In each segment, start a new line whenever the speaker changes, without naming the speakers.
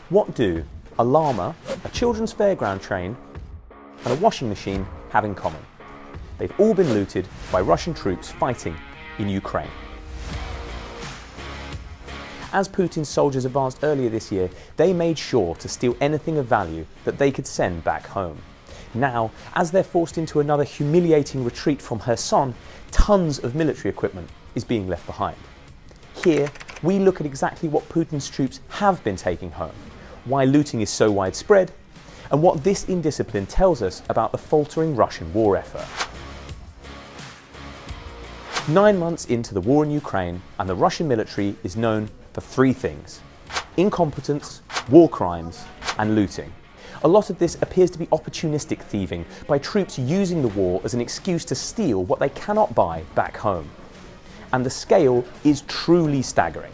What do a llama, a children's fairground train, and a washing machine have in common? They've all been looted by Russian troops fighting in Ukraine. As Putin's soldiers advanced earlier this year, they made sure to steal anything of value that they could send back home. Now, as they're forced into another humiliating retreat from Kherson, tons of military equipment is being left behind. Here, we look at exactly what Putin's troops have been taking home, why looting is so widespread, and what this indiscipline tells us about the faltering Russian war effort. 9 months into the war in Ukraine, and the Russian military is known for three things: incompetence, war crimes, and looting. A lot of this appears to be opportunistic thieving by troops using the war as an excuse to steal what they cannot buy back home. And the scale is truly staggering.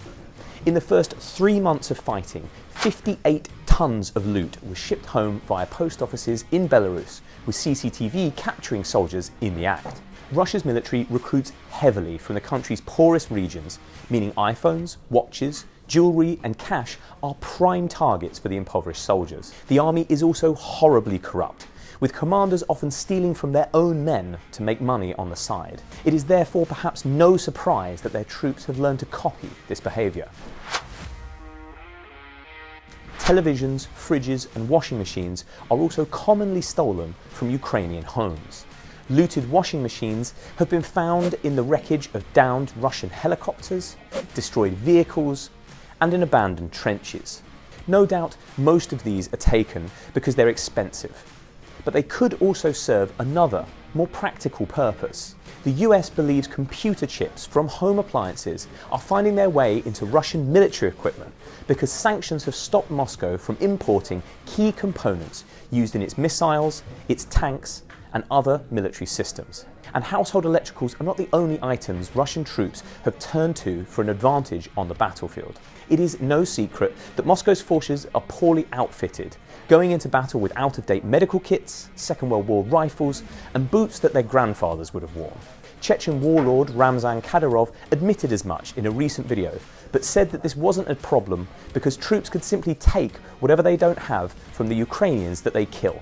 In the first 3 months of fighting, 58 tons of loot was shipped home via post offices in Belarus, with CCTV capturing soldiers in the act. Russia's military recruits heavily from the country's poorest regions, meaning iPhones, watches, jewellery and cash are prime targets for the impoverished soldiers. The army is also horribly corrupt, with commanders often stealing from their own men to make money on the side. It is therefore perhaps no surprise that their troops have learned to copy this behaviour. Televisions, fridges and washing machines are also commonly stolen from Ukrainian homes. Looted washing machines have been found in the wreckage of downed Russian helicopters, destroyed vehicles, and in abandoned trenches. No doubt most of these are taken because they're expensive, but they could also serve another, more practical purpose. The US believes computer chips from home appliances are finding their way into Russian military equipment because sanctions have stopped Moscow from importing key components used in its missiles, its tanks, and other military systems. And household electricals are not the only items Russian troops have turned to for an advantage on the battlefield. It is no secret that Moscow's forces are poorly outfitted, going into battle with out-of-date medical kits, Second World War rifles, and boots that their grandfathers would have worn. Chechen warlord Ramzan Kadyrov admitted as much in a recent video, but said that this wasn't a problem because troops could simply take whatever they don't have from the Ukrainians that they kill.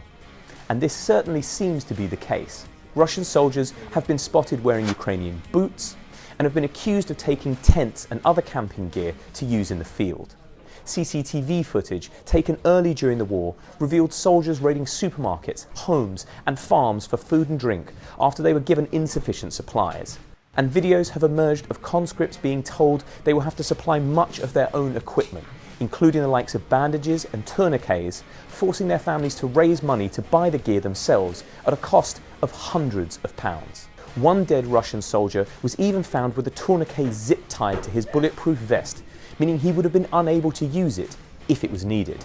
And this certainly seems to be the case. Russian soldiers have been spotted wearing Ukrainian boots and have been accused of taking tents and other camping gear to use in the field. CCTV footage taken early during the war revealed soldiers raiding supermarkets, homes and farms for food and drink after they were given insufficient supplies. And videos have emerged of conscripts being told they will have to supply much of their own equipment, including the likes of bandages and tourniquets, forcing their families to raise money to buy the gear themselves at a cost of hundreds of pounds. One dead Russian soldier was even found with a tourniquet zip-tied to his bulletproof vest, meaning he would have been unable to use it if it was needed.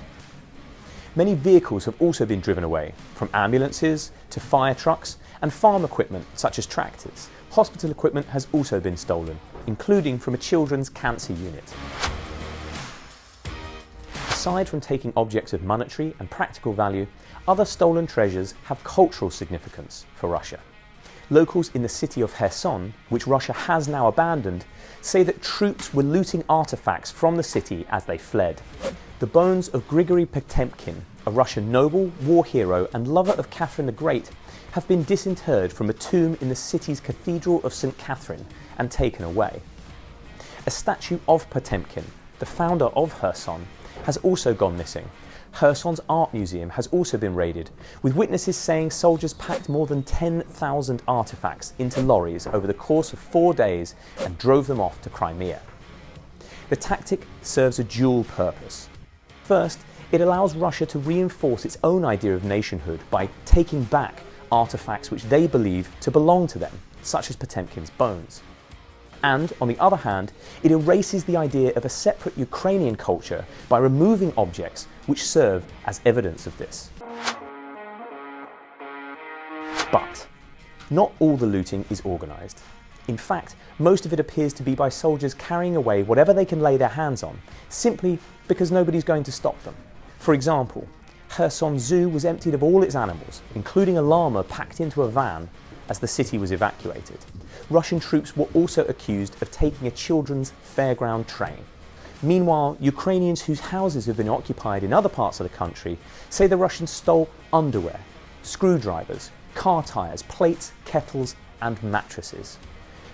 Many vehicles have also been driven away, from ambulances to fire trucks and farm equipment such as tractors. Hospital equipment has also been stolen, including from a children's cancer unit. Aside from taking objects of monetary and practical value, other stolen treasures have cultural significance for Russia. Locals in the city of Kherson, which Russia has now abandoned, say that troops were looting artifacts from the city as they fled. The bones of Grigory Potemkin, a Russian noble, war hero and lover of Catherine the Great, have been disinterred from a tomb in the city's Cathedral of St. Catherine and taken away. A statue of Potemkin, the founder of Kherson, has also gone missing. Kherson's art museum has also been raided, with witnesses saying soldiers packed more than 10,000 artifacts into lorries over the course of 4 days and drove them off to Crimea. The tactic serves a dual purpose. First, it allows Russia to reinforce its own idea of nationhood by taking back artifacts which they believe to belong to them, such as Potemkin's bones. And, on the other hand, it erases the idea of a separate Ukrainian culture by removing objects which serve as evidence of this. But not all the looting is organised. In fact, most of it appears to be by soldiers carrying away whatever they can lay their hands on, simply because nobody's going to stop them. For example, Kherson Zoo was emptied of all its animals, including a llama packed into a van as the city was evacuated. Russian troops were also accused of taking a children's fairground train. Meanwhile, Ukrainians whose houses have been occupied in other parts of the country say the Russians stole underwear, screwdrivers, car tyres, plates, kettles and mattresses.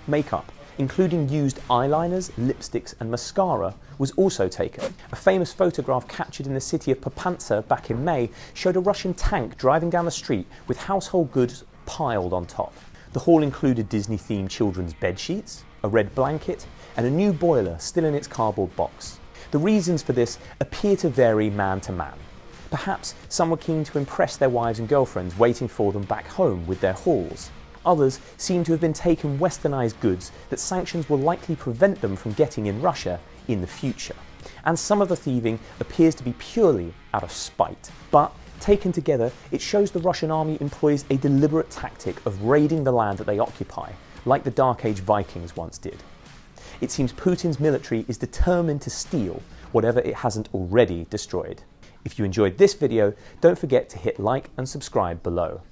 Makeup, including used eyeliners, lipsticks and mascara, was also taken. A famous photograph captured in the city of Papansa back in May showed a Russian tank driving down the street with household goods piled on top. The haul included Disney-themed children's bed sheets, a red blanket and a new boiler still in its cardboard box. The reasons for this appear to vary man to man. Perhaps some were keen to impress their wives and girlfriends waiting for them back home with their hauls. Others seem to have been taken westernized goods that sanctions will likely prevent them from getting in Russia in the future. And some of the thieving appears to be purely out of spite. But taken together, it shows the Russian army employs a deliberate tactic of raiding the land that they occupy, like the Dark Age Vikings once did. It seems Putin's military is determined to steal whatever it hasn't already destroyed. If you enjoyed this video, don't forget to hit like and subscribe below.